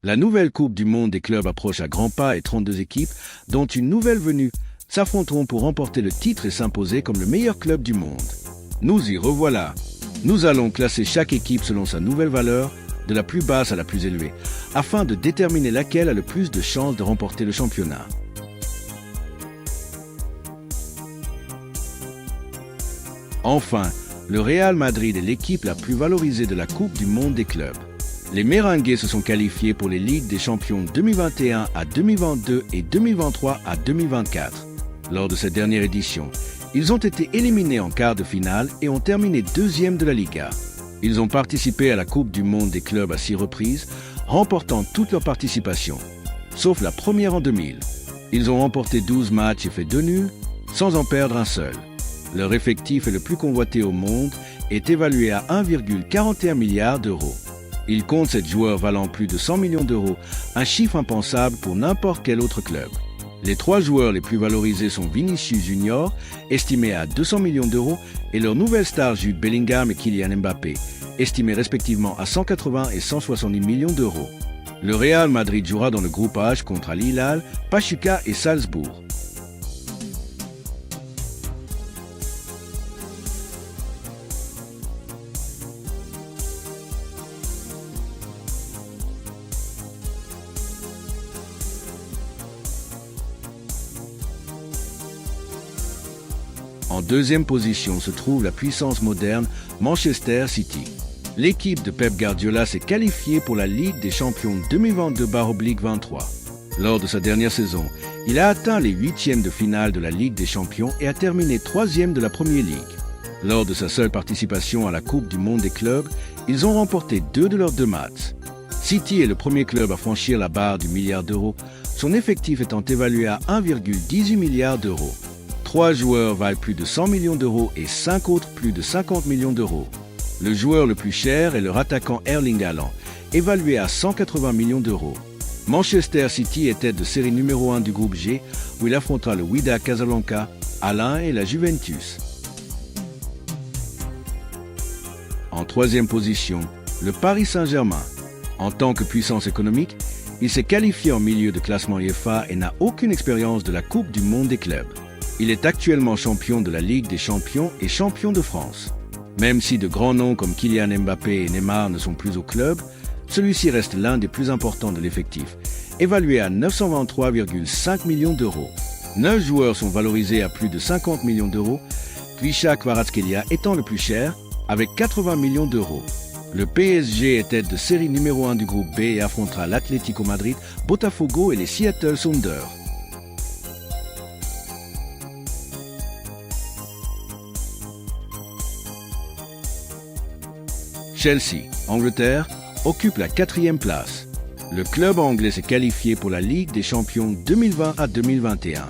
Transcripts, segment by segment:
La nouvelle Coupe du Monde des clubs approche à grands pas et 32 équipes, dont une nouvelle venue, s'affronteront pour remporter le titre et s'imposer comme le meilleur club du monde. Nous y revoilà. Nous allons classer chaque équipe selon sa nouvelle valeur, de la plus basse à la plus élevée, afin de déterminer laquelle a le plus de chances de remporter le championnat. Enfin, le Real Madrid est l'équipe la plus valorisée de la Coupe du Monde des clubs. Les Merengues se sont qualifiés pour les Ligues des Champions 2021 à 2022 et 2023 à 2024. Lors de cette dernière édition, ils ont été éliminés en quart de finale et ont terminé deuxième de la Liga. Ils ont participé à la Coupe du Monde des clubs à 6 reprises, remportant toutes leurs participations, sauf la première en 2000. Ils ont remporté 12 matchs et fait 2 nuls, sans en perdre un seul. Leur effectif est le plus convoité au monde et est évalué à 1,41 milliard d'euros. Ils comptent 7 joueurs valant plus de 100 millions d'euros, un chiffre impensable pour n'importe quel autre club. Les 3 joueurs les plus valorisés sont Vinicius Junior, estimé à 200 millions d'euros, et leur nouvelle star Jude Bellingham et Kylian Mbappé, estimés respectivement à 180 et 170 millions d'euros. Le Real Madrid jouera dans le groupe H contre Al Hilal, Pachuca et Salzbourg. En deuxième position se trouve la puissance moderne Manchester City. L'équipe de Pep Guardiola s'est qualifiée pour la Ligue des Champions 2022/23. Lors de sa dernière saison, il a atteint les 8e de finale de la Ligue des Champions et a terminé 3e de la Premier League. Lors de sa seule participation à la Coupe du Monde des clubs, ils ont remporté 2 de leurs 2 matchs. City est le premier club à franchir la barre du milliard d'euros, son effectif étant évalué à 1,18 milliard d'euros. 3 joueurs valent plus de 100 millions d'euros et 5 autres plus de 50 millions d'euros. Le joueur le plus cher est leur attaquant Erling Haaland, évalué à 180 millions d'euros. Manchester City est tête de série numéro 1 du groupe G, où il affrontera le Wydad Casablanca, Alain et la Juventus. En troisième position, le Paris Saint-Germain. En tant que puissance économique, il s'est qualifié en milieu de classement UEFA et n'a aucune expérience de la Coupe du Monde des clubs. Il est actuellement champion de la Ligue des Champions et champion de France. Même si de grands noms comme Kylian Mbappé et Neymar ne sont plus au club, celui-ci reste l'un des plus importants de l'effectif, évalué à 923,5 millions d'euros. 9 joueurs sont valorisés à plus de 50 millions d'euros, Kvisha Kvaratskhelia étant le plus cher, avec 80 millions d'euros. Le PSG est tête de série numéro 1 du groupe B et affrontera l'Atlético Madrid, Botafogo et les Seattle Sounders. Chelsea, Angleterre, occupe la 4e place. Le club anglais s'est qualifié pour la Ligue des Champions 2020 à 2021.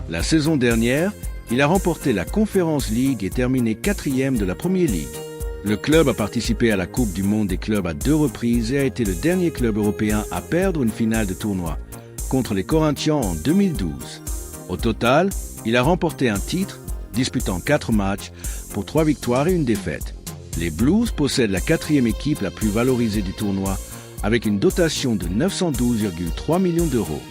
La saison dernière, il a remporté la Conference League et terminé 4e de la Premier League. Le club a participé à la Coupe du Monde des clubs à 2 reprises et a été le dernier club européen à perdre une finale de tournoi, contre les Corinthians en 2012. Au total, il a remporté un titre, disputant 4 matchs, pour 3 victoires et 1 défaite. Les Blues possèdent la 4e équipe la plus valorisée du tournoi, avec une dotation de 912,3 millions d'euros.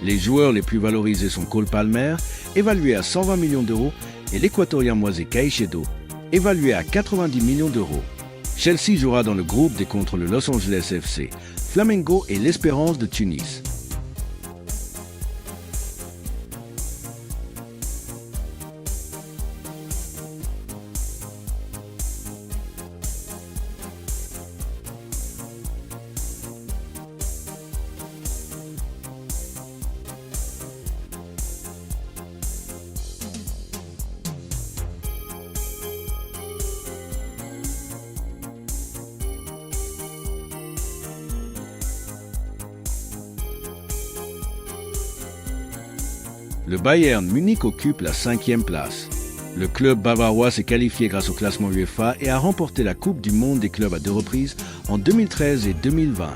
Les joueurs les plus valorisés sont Cole Palmer, évalué à 120 millions d'euros, et l'Équatorien Moisés Caicedo, évalué à 90 millions d'euros. Chelsea jouera dans le groupe D contre le Los Angeles FC, Flamengo et l'Espérance de Tunis. Le Bayern Munich occupe la 5e place. Le club bavarois s'est qualifié grâce au classement UEFA et a remporté la Coupe du Monde des clubs à 2 reprises en 2013 et 2020.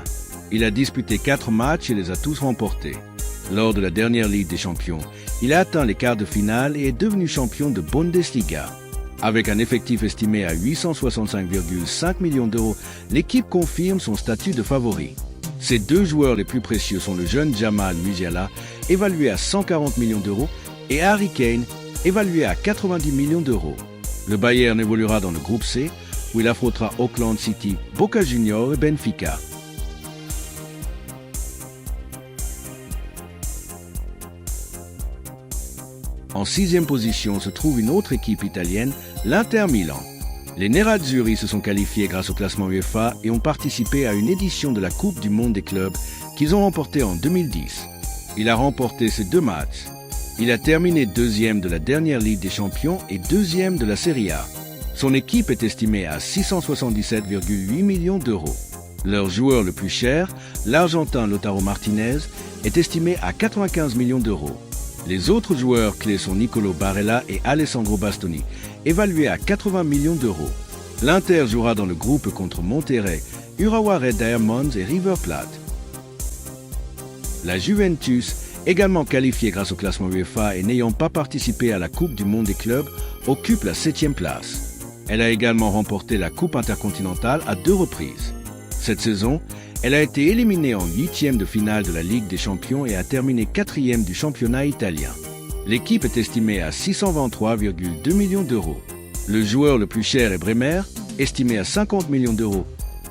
Il a disputé 4 matchs et les a tous remportés. Lors de la dernière Ligue des Champions, il a atteint les quarts de finale et est devenu champion de Bundesliga. Avec un effectif estimé à 865,5 millions d'euros, l'équipe confirme son statut de favori. Ses deux joueurs les plus précieux sont le jeune Jamal Musiala, évalué à 140 millions d'euros, et Harry Kane, évalué à 90 millions d'euros. Le Bayern évoluera dans le groupe C, où il affrontera Auckland City, Boca Juniors et Benfica. En 6e position se trouve une autre équipe italienne, l'Inter Milan. Les Nerazzurri se sont qualifiés grâce au classement UEFA et ont participé à une édition de la Coupe du Monde des clubs qu'ils ont remportée en 2010. Il a remporté ses 2 matchs. Il a terminé 2e de la dernière Ligue des Champions et 2e de la Serie A. Son équipe est estimée à 677,8 millions d'euros. Leur joueur le plus cher, l'Argentin Lautaro Martinez, est estimé à 95 millions d'euros. Les autres joueurs clés sont Nicolo Barella et Alessandro Bastoni, évalués à 80 millions d'euros. L'Inter jouera dans le groupe contre Monterrey, Urawa Red Diamonds et River Plate. La Juventus, également qualifiée grâce au classement UEFA et n'ayant pas participé à la Coupe du Monde des clubs, occupe la 7e place. Elle a également remporté la Coupe intercontinentale à 2 reprises. Cette saison, elle a été éliminée en 8e de finale de la Ligue des Champions et a terminé 4e du championnat italien. L'équipe est estimée à 623,2 millions d'euros. Le joueur le plus cher est Bremer, estimé à 50 millions d'euros,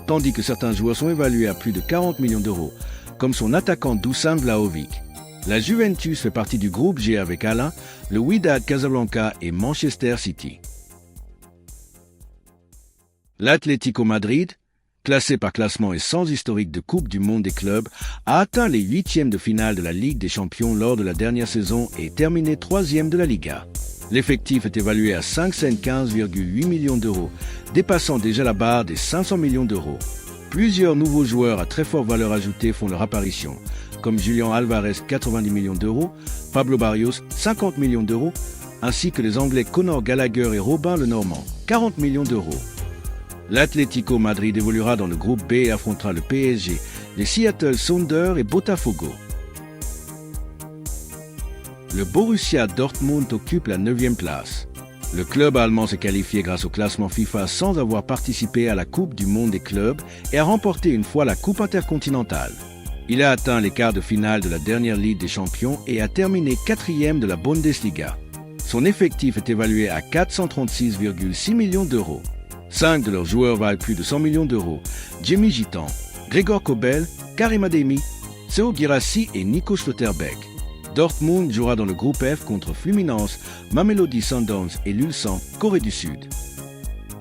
tandis que certains joueurs sont évalués à plus de 40 millions d'euros, comme son attaquant Dusan Vlahovic. La Juventus fait partie du groupe G avec Alain, le Wydad Casablanca et Manchester City. L'Atlético Madrid, classé par classement et sans historique de Coupe du Monde des clubs, a atteint les 8e de finale de la Ligue des Champions lors de la dernière saison et terminé 3e de la Liga. L'effectif est évalué à 515,8 millions d'euros, dépassant déjà la barre des 500 millions d'euros. Plusieurs nouveaux joueurs à très forte valeur ajoutée font leur apparition, comme Julian Alvarez 90 millions d'euros, Pablo Barrios 50 millions d'euros, ainsi que les Anglais Conor Gallagher et Robin Lenormand 40 millions d'euros. L'Atlético Madrid évoluera dans le groupe B et affrontera le PSG, les Seattle Sounders et Botafogo. Le Borussia Dortmund occupe la 9e place. Le club allemand s'est qualifié grâce au classement FIFA sans avoir participé à la Coupe du Monde des clubs et a remporté une fois la Coupe intercontinentale. Il a atteint les quarts de finale de la dernière Ligue des Champions et a terminé 4e de la Bundesliga. Son effectif est évalué à 436,6 millions d'euros. 5 de leurs joueurs valent plus de 100 millions d'euros. Jimmy Gitan, Gregor Kobel, Karim Adeyemi, Seo Guirassy et Nico Schlotterbeck. Dortmund jouera dans le groupe F contre Fluminense, Mamelodi Sundowns et l'Ulsan, Corée du Sud.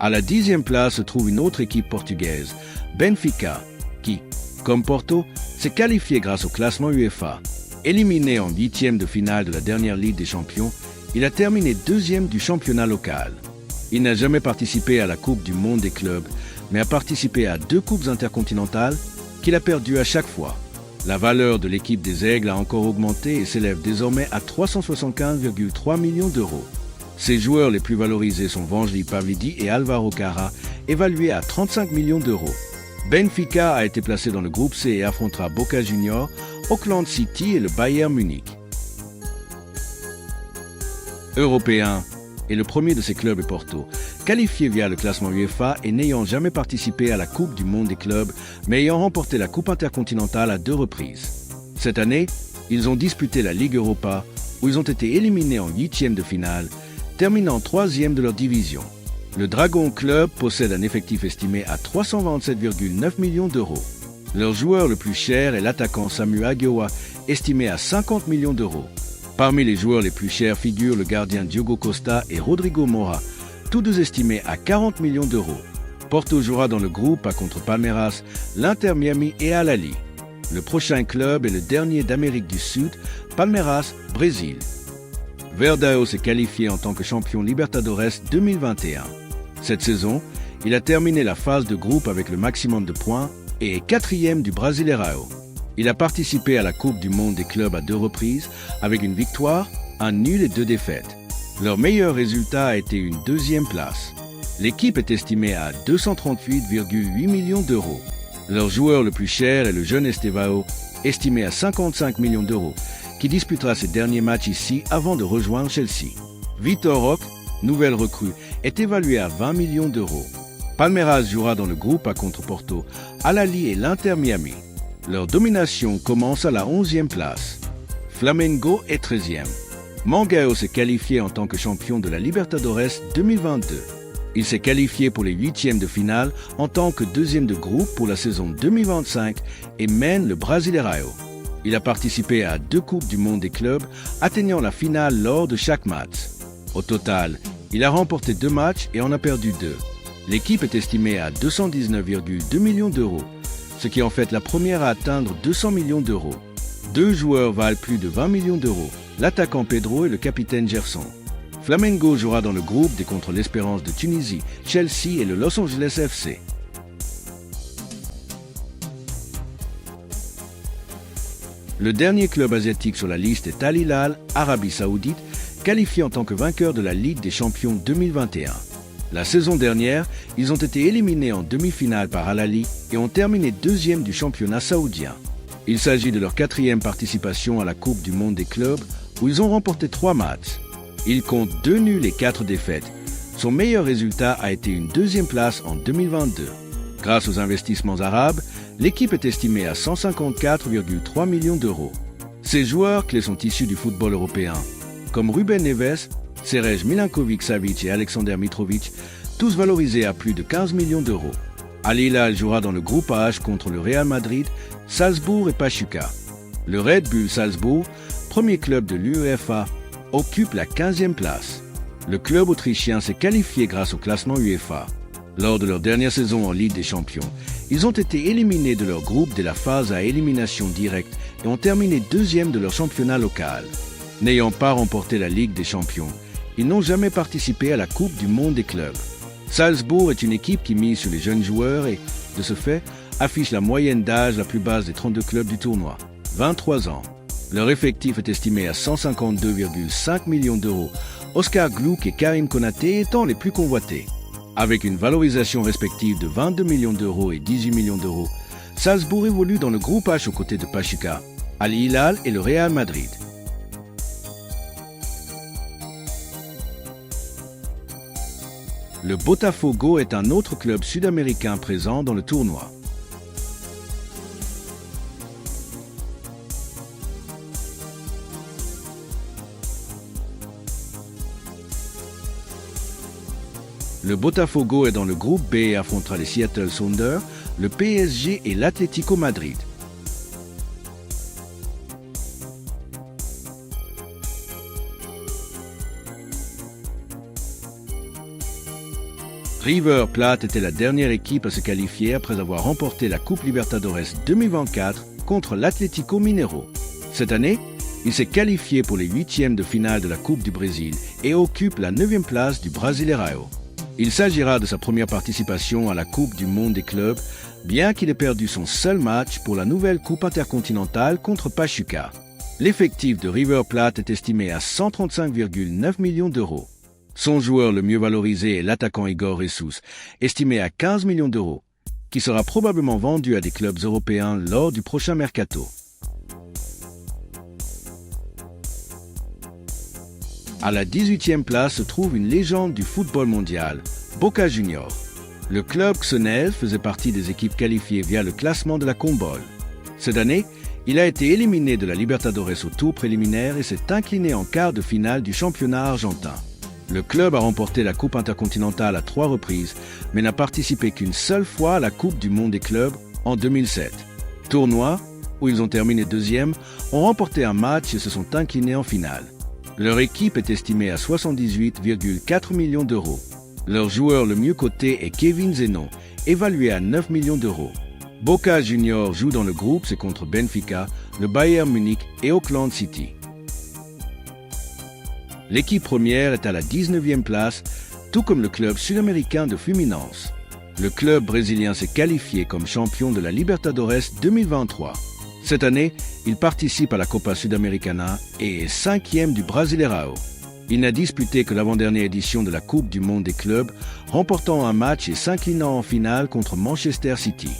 À la 10e place se trouve une autre équipe portugaise, Benfica, qui, comme Porto, s'est qualifiée grâce au classement UEFA. Éliminé en 8e de finale de la dernière Ligue des Champions, il a terminé 2e du championnat local. Il n'a jamais participé à la Coupe du Monde des clubs, mais a participé à 2 coupes intercontinentales qu'il a perdues à chaque fois. La valeur de l'équipe des Aigles a encore augmenté et s'élève désormais à 375,3 millions d'euros. Ses joueurs les plus valorisés sont Vangelis Pavlidis et Alvaro Cara, évalués à 35 millions d'euros. Benfica a été placé dans le groupe C et affrontera Boca Juniors, Auckland City et le Bayern Munich. Européen, et le premier de ces clubs est Porto, qualifié via le classement UEFA et n'ayant jamais participé à la Coupe du Monde des clubs, mais ayant remporté la Coupe intercontinentale à 2 reprises. Cette année, ils ont disputé la Ligue Europa, où ils ont été éliminés en 8e de finale, terminant 3e de leur division. Le Dragon Club possède un effectif estimé à 327,9 millions d'euros. Leur joueur le plus cher est l'attaquant Samu Agioa, estimé à 50 millions d'euros. Parmi les joueurs les plus chers figurent le gardien Diogo Costa et Rodrigo Mora, tous deux estimés à 40 millions d'euros. Porto jouera dans le groupe A contre Palmeiras, l'Inter Miami et Al Ahly. Le prochain club est le dernier d'Amérique du Sud, Palmeiras, Brésil. Verdão s'est qualifié en tant que champion Libertadores 2021. Cette saison, il a terminé la phase de groupe avec le maximum de points et est 4e du Brasileirão. Il a participé à la Coupe du Monde des clubs à 2 reprises, avec une victoire, un nul et 2 défaites. Leur meilleur résultat a été une 2e place. L'équipe est estimée à 238,8 millions d'euros. Leur joueur le plus cher est le jeune Estevao, estimé à 55 millions d'euros, qui disputera ses derniers matchs ici avant de rejoindre Chelsea. Vitor Roque, nouvelle recrue, est évalué à 20 millions d'euros. Palmeiras jouera dans le groupe A contre Porto, Al Ahly et l'Inter Miami. Leur domination commence à la 11e place. Flamengo est 13e. Mangueira s'est qualifié en tant que champion de la Libertadores 2022. Il s'est qualifié pour les 8e de finale en tant que deuxième de groupe pour la saison 2025 et mène le Brasileirão. Il a participé à 2 Coupes du Monde des clubs, atteignant la finale lors de chaque match. Au total, il a remporté 2 matchs et en a perdu 2. L'équipe est estimée à 219,2 millions d'euros, ce qui en fait la première à atteindre 200 millions d'euros. 2 joueurs valent plus de 20 millions d'euros, l'attaquant Pedro et le capitaine Gerson. Flamengo jouera dans le groupe D contre l'Espérance de Tunisie, Chelsea et le Los Angeles FC. Le dernier club asiatique sur la liste est Al Hilal, Arabie Saoudite, qualifié en tant que vainqueur de la Ligue des Champions 2021. La saison dernière, ils ont été éliminés en demi-finale par Al Ahly et ont terminé 2e du championnat saoudien. Il s'agit de leur 4e participation à la Coupe du Monde des clubs où ils ont remporté 3 matchs. Il compte 2 nuls et 4 défaites. Son meilleur résultat a été une 2e place en 2022. Grâce aux investissements arabes, l'équipe est estimée à 154,3 millions d'euros. Ces joueurs clés sont issus du football européen, comme Ruben Neves, Serge Milinkovic-Savic et Alexander Mitrovic, tous valorisés à plus de 15 millions d'euros. Al Hilal jouera dans le groupe H contre le Real Madrid, Salzbourg et Pachuca. Le Red Bull Salzbourg, premier club de l'UEFA, occupe la 15e place. Le club autrichien s'est qualifié grâce au classement UEFA. Lors de leur dernière saison en Ligue des Champions, ils ont été éliminés de leur groupe dès la phase à élimination directe et ont terminé 2e de leur championnat local. N'ayant pas remporté la Ligue des Champions, ils n'ont jamais participé à la Coupe du Monde des clubs. Salzbourg est une équipe qui mise sur les jeunes joueurs et, de ce fait, affiche la moyenne d'âge la plus basse des 32 clubs du tournoi, 23 ans. Leur effectif est estimé à 152,5 millions d'euros, Oscar Gluck et Karim Konaté étant les plus convoités. Avec une valorisation respective de 22 millions d'euros et 18 millions d'euros, Salzbourg évolue dans le groupe H aux côtés de Pachuca, Al Hilal et le Real Madrid. Le Botafogo est un autre club sud-américain présent dans le tournoi. Le Botafogo est dans le groupe B et affrontera les Seattle Sounders, le PSG et l'Atlético Madrid. River Plate était la dernière équipe à se qualifier après avoir remporté la Coupe Libertadores 2024 contre l'Atlético Mineiro. Cette année, il s'est qualifié pour les 8e de finale de la Coupe du Brésil et occupe la 9e place du Brasileirão. Il s'agira de sa première participation à la Coupe du Monde des clubs, bien qu'il ait perdu son seul match pour la nouvelle Coupe intercontinentale contre Pachuca. L'effectif de River Plate est estimé à 135,9 millions d'euros. Son joueur le mieux valorisé est l'attaquant Igor Jesus, estimé à 15 millions d'euros, qui sera probablement vendu à des clubs européens lors du prochain mercato. À la 18e place se trouve une légende du football mondial, Boca Juniors. Le club xenel faisait partie des équipes qualifiées via le classement de la Conmebol. Cette année, il a été éliminé de la Libertadores au tour préliminaire et s'est incliné en quart de finale du championnat argentin. Le club a remporté la Coupe intercontinentale à 3 reprises, mais n'a participé qu'une seule fois à la Coupe du Monde des clubs en 2007. Tournoi, où ils ont terminé 2e, ont remporté un match et se sont inclinés en finale. Leur équipe est estimée à 78,4 millions d'euros. Leur joueur le mieux coté est Kevin Zeno, évalué à 9 millions d'euros. Boca Juniors joue dans le groupe, c'est contre Benfica, le Bayern Munich et Auckland City. L'équipe première est à la 19e place, tout comme le club sud-américain de Fluminense. Le club brésilien s'est qualifié comme champion de la Libertadores 2023. Cette année, il participe à la Copa Sudamericana et est 5e du Brasileirão. Il n'a disputé que l'avant-dernière édition de la Coupe du Monde des clubs, remportant un match et s'inclinant en finale contre Manchester City.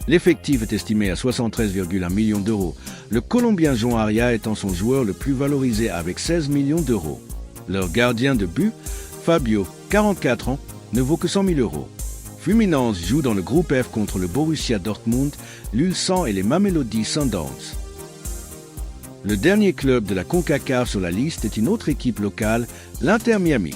L'effectif est estimé à 73,1 millions d'euros, le Colombien João Aria étant son joueur le plus valorisé avec 16 millions d'euros. Leur gardien de but, Fabio, 44 ans, ne vaut que 100 000 euros. Fluminense joue dans le groupe F contre le Borussia Dortmund, l'Ulsan et les Mamelodi Sundowns. Le dernier club de la CONCACAF sur la liste est une autre équipe locale, l'Inter Miami.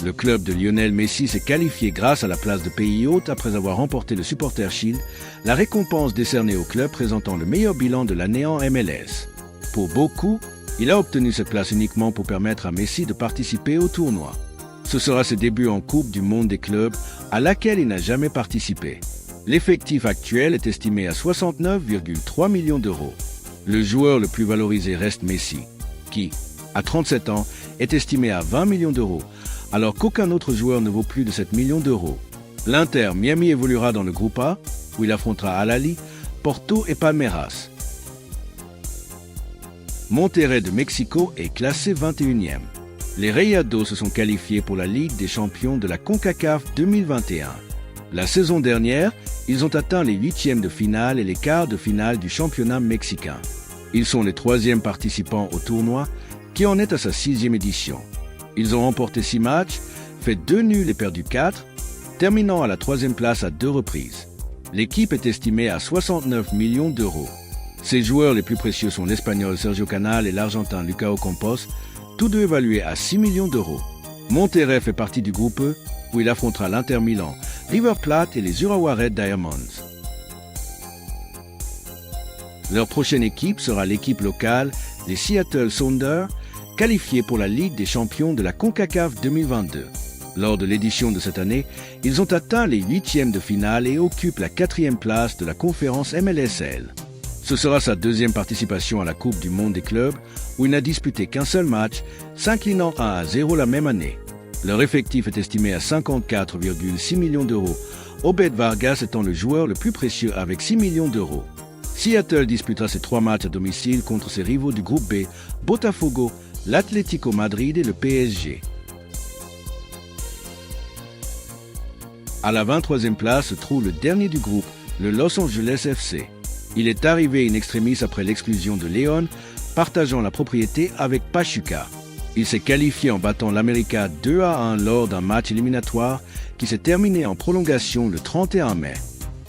Le club de Lionel Messi s'est qualifié grâce à la place de pays hôte après avoir remporté le Supporter Shield, la récompense décernée au club présentant le meilleur bilan de l'année en MLS. Pour beaucoup, il a obtenu cette place uniquement pour permettre à Messi de participer au tournoi. Ce sera ses débuts en Coupe du Monde des clubs, à laquelle il n'a jamais participé. L'effectif actuel est estimé à 69,3 millions d'euros. Le joueur le plus valorisé reste Messi, qui, à 37 ans, est estimé à 20 millions d'euros, alors qu'aucun autre joueur ne vaut plus de 7 millions d'euros. L'Inter Miami évoluera dans le groupe A, où il affrontera Al Ahly, Porto et Palmeiras. Monterrey de Mexico est classé 21e. Les Rayados se sont qualifiés pour la Ligue des champions de la CONCACAF 2021. La saison dernière, ils ont atteint les huitièmes de finale et les quarts de finale du championnat mexicain. Ils sont les troisièmes participants au tournoi, qui en est à sa 6e édition. Ils ont remporté 6 matchs, fait 2 nuls et perdu 4, terminant à la 3e place à 2 reprises. L'équipe est estimée à 69 millions d'euros. Ses joueurs les plus précieux sont l'Espagnol Sergio Canal et l'Argentin Lucas Ocampos, tous deux évalués à 6 millions d'euros. Monterrey fait partie du groupe E, où il affrontera l'Inter Milan, River Plate et les Urawa Red Diamonds. Leur prochaine équipe sera l'équipe locale, les Seattle Sounders, qualifiés pour la Ligue des champions de la CONCACAF 2022. Lors de l'édition de cette année, ils ont atteint les huitièmes de finale et occupent la 4e place de la conférence MLSL. Ce sera sa 2e participation à la Coupe du Monde des clubs, où il n'a disputé qu'un seul match, s'inclinant 1-0 la même année. Leur effectif est estimé à 54,6 millions d'euros, Obed Vargas étant le joueur le plus précieux avec 6 millions d'euros. Seattle disputera ses 3 matchs à domicile contre ses rivaux du groupe B, Botafogo, l'Atlético Madrid et le PSG. À la 23e place se trouve le dernier du groupe, le Los Angeles FC. Il est arrivé in extremis après l'exclusion de León, partageant la propriété avec Pachuca. Il s'est qualifié en battant l'América 2-1 lors d'un match éliminatoire qui s'est terminé en prolongation le 31 mai.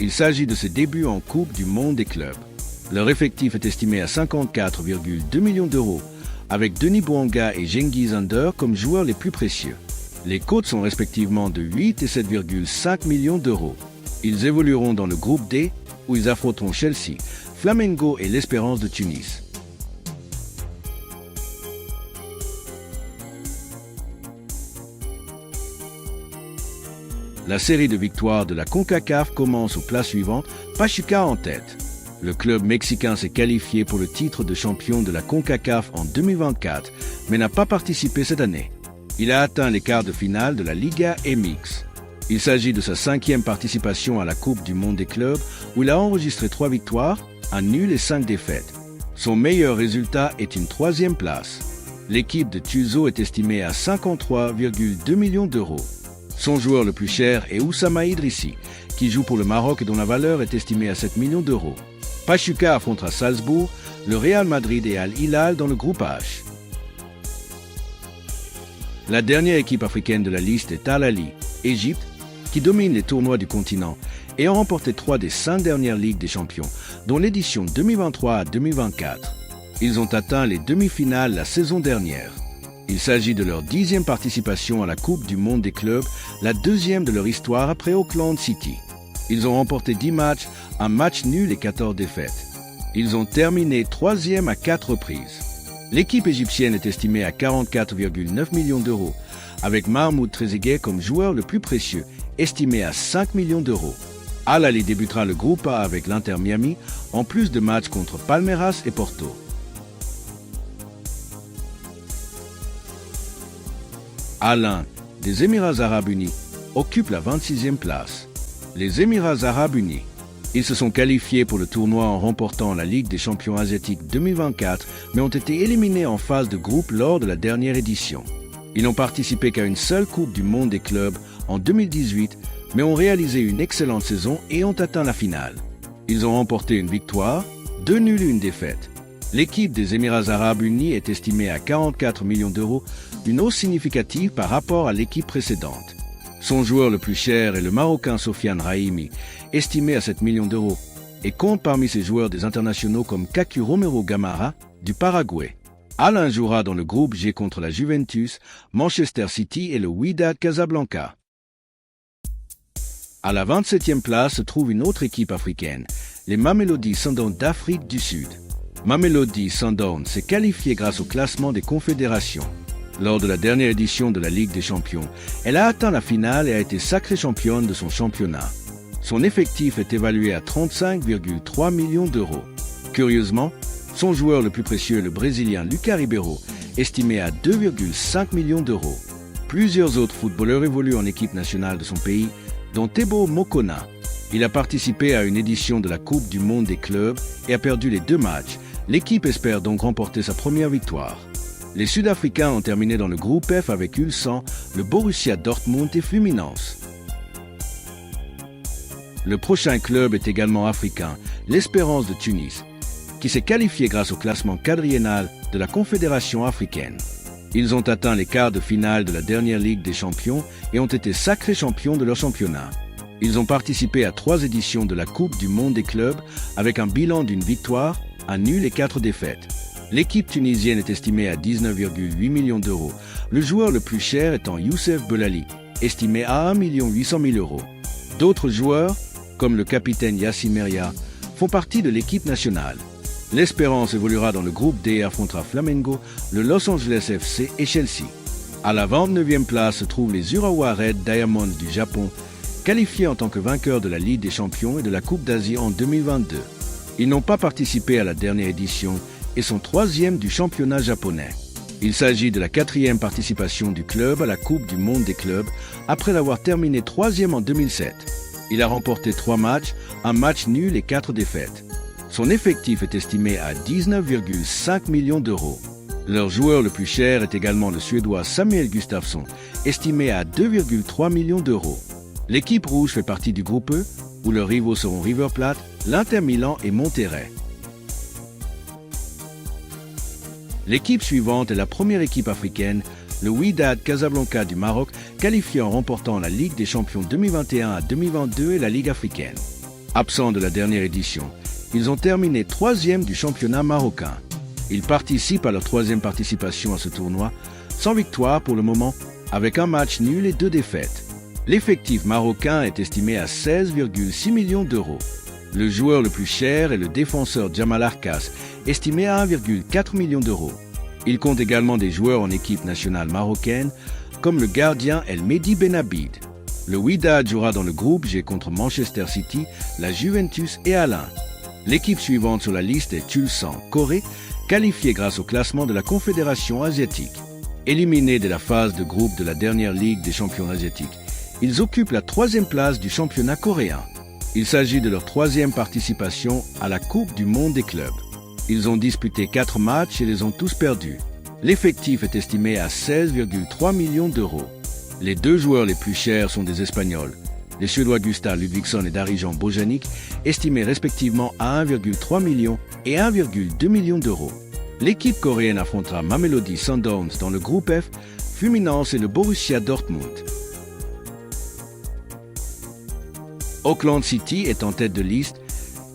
Il s'agit de ses débuts en Coupe du Monde des clubs. Leur effectif est estimé à 54,2 millions d'euros, avec Denis Bouanga et Cengiz Under comme joueurs les plus précieux. Les cotes sont respectivement de 8 et 7,5 millions d'euros. Ils évolueront dans le groupe D, où ils affronteront Chelsea, Flamengo et l'Espérance de Tunis. La série de victoires de la CONCACAF commence aux places suivantes, Pachuca en tête. Le club mexicain s'est qualifié pour le titre de champion de la CONCACAF en 2024, mais n'a pas participé cette année. Il a atteint les quarts de finale de la Liga MX. Il s'agit de sa 5e participation à la Coupe du Monde des clubs, où il a enregistré 3 victoires, un nul et 5 défaites. Son meilleur résultat est une 3e place. L'équipe de Tuzo est estimée à 53,2 millions d'euros. Son joueur le plus cher est Oussama Idrissi, qui joue pour le Maroc et dont la valeur est estimée à 7 millions d'euros. Pachuca affrontera Salzbourg, le Real Madrid et Al Hilal dans le groupe H. La dernière équipe africaine de la liste est Al Ahly, Égypte, qui domine les tournois du continent et a remporté 3 des 5 dernières Ligues des champions, dont l'édition 2023 à 2024. Ils ont atteint les demi-finales la saison dernière. Il s'agit de leur 10e participation à la Coupe du Monde des clubs, la 2e de leur histoire après Auckland City. Ils ont remporté 10 matchs, un match nul et 14 défaites. Ils ont terminé 3e à 4 reprises. L'équipe égyptienne est estimée à 44,9 millions d'euros, avec Mahmoud Trezeguet comme joueur le plus précieux, estimé à 5 millions d'euros. Al Ahly débutera le groupe A avec l'Inter Miami, en plus de matchs contre Palmeiras et Porto. Al Ain, des Émirats Arabes Unis, occupe la 26e place. Les Émirats Arabes Unis. Ils se sont qualifiés pour le tournoi en remportant la Ligue des champions asiatiques 2024, mais ont été éliminés en phase de groupe lors de la dernière édition. Ils n'ont participé qu'à une seule Coupe du Monde des clubs en 2018, mais ont réalisé une excellente saison et ont atteint la finale. Ils ont remporté une victoire, 2 nuls et une défaite. L'équipe des Émirats Arabes Unis est estimée à 44 millions d'euros, une hausse significative par rapport à l'équipe précédente. Son joueur le plus cher est le Marocain Sofiane Rahimi, estimé à 7 millions d'euros, et compte parmi ses joueurs des internationaux comme Kaku Romero Gamara du Paraguay. Alain jouera dans le groupe G contre la Juventus, Manchester City et le Wydad Casablanca. À la 27e place se trouve une autre équipe africaine, les Mamelodi Sundowns d'Afrique du Sud. Mamelodi Sundowns s'est qualifiée grâce au classement des confédérations. Lors de la dernière édition de la Ligue des Champions, elle a atteint la finale et a été sacrée championne de son championnat. Son effectif est évalué à 35,3 millions d'euros. Curieusement, son joueur le plus précieux est le Brésilien Lucas Ribeiro, estimé à 2,5 millions d'euros. Plusieurs autres footballeurs évoluent en équipe nationale de son pays, dont Teboho Mokoena. Il a participé à une édition de la Coupe du Monde des clubs et a perdu les 2 matchs. L'équipe espère donc remporter sa première victoire. Les Sud-Africains ont terminé dans le groupe F avec Ulsan, le Borussia Dortmund et Fluminense. Le prochain club est également africain, l'Espérance de Tunis, qui s'est qualifié grâce au classement quadriennal de la Confédération africaine. Ils ont atteint les quarts de finale de la dernière Ligue des Champions et ont été sacrés champions de leur championnat. Ils ont participé à 3 éditions de la Coupe du Monde des clubs avec un bilan d'une victoire, un nul et 4 défaites. L'équipe tunisienne est estimée à 19,8 millions d'euros, le joueur le plus cher étant Youssef Belali, estimé à 1 800 000 euros. D'autres joueurs, comme le capitaine Yacine Meria, font partie de l'équipe nationale. L'Espérance évoluera dans le groupe D et affrontera Flamengo, le Los Angeles FC et Chelsea. À la 29e place se trouvent les Urawa Red Diamonds du Japon, qualifiés en tant que vainqueurs de la Ligue des Champions et de la Coupe d'Asie en 2022. Ils n'ont pas participé à la dernière édition et sont 3e du championnat japonais. Il s'agit de la 4e participation du club à la Coupe du Monde des clubs après l'avoir terminé 3e en 2007. Il a remporté 3 matchs, un match nul et 4 défaites. Son effectif est estimé à 19,5 millions d'euros. Leur joueur le plus cher est également le Suédois Samuel Gustafsson, estimé à 2,3 millions d'euros. L'équipe rouge fait partie du groupe E, où leurs rivaux seront River Plate, l'Inter Milan et Monterrey. L'équipe suivante est la première équipe africaine, le Wydad Casablanca du Maroc, qualifié en remportant la Ligue des Champions 2021 à 2022 et la Ligue africaine. Absents de la dernière édition, ils ont terminé 3e du championnat marocain. Ils participent à leur 3e participation à ce tournoi, sans victoire pour le moment, avec un match nul et 2 défaites. L'effectif marocain est estimé à 16,6 millions d'euros. Le joueur le plus cher est le défenseur Jamal Arkas, estimé à 1,4 million d'euros. Il compte également des joueurs en équipe nationale marocaine, comme le gardien El Mehdi Benabid. Le Wydad jouera dans le groupe G contre Manchester City, la Juventus et Alain. L'équipe suivante sur la liste est Ulsan, Corée, qualifiée grâce au classement de la Confédération asiatique. Éliminés dès la phase de groupe de la dernière Ligue des champions asiatiques, ils occupent la 3e place du championnat coréen. Il s'agit de leur 3e participation à la Coupe du Monde des clubs. Ils ont disputé 4 matchs et les ont tous perdus. L'effectif est estimé à 16,3 millions d'euros. Les 2 joueurs les plus chers sont des Espagnols, les Suédois Gustav Ludvigsson et Darijan Bojanic, estimés respectivement à 1,3 million et 1,2 million d'euros. L'équipe coréenne affrontera Mamelodi Sundowns dans le groupe F, Fluminense et le Borussia Dortmund. Auckland City est en tête de liste,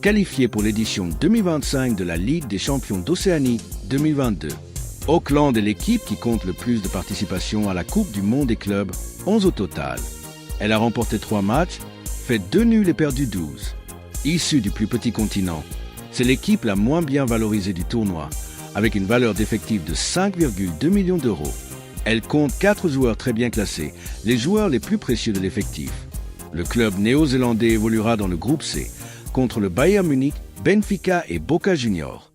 qualifié pour l'édition 2025 de la Ligue des champions d'Océanie 2022. Auckland est l'équipe qui compte le plus de participation à la Coupe du Monde des clubs, 11 au total. Elle a remporté 3 matchs, fait 2 nuls et perdu 12. Issue du plus petit continent, c'est l'équipe la moins bien valorisée du tournoi, avec une valeur d'effectif de 5,2 millions d'euros. Elle compte 4 joueurs très bien classés, les joueurs les plus précieux de l'effectif. Le club néo-zélandais évoluera dans le groupe C, contre le Bayern Munich, Benfica et Boca Juniors.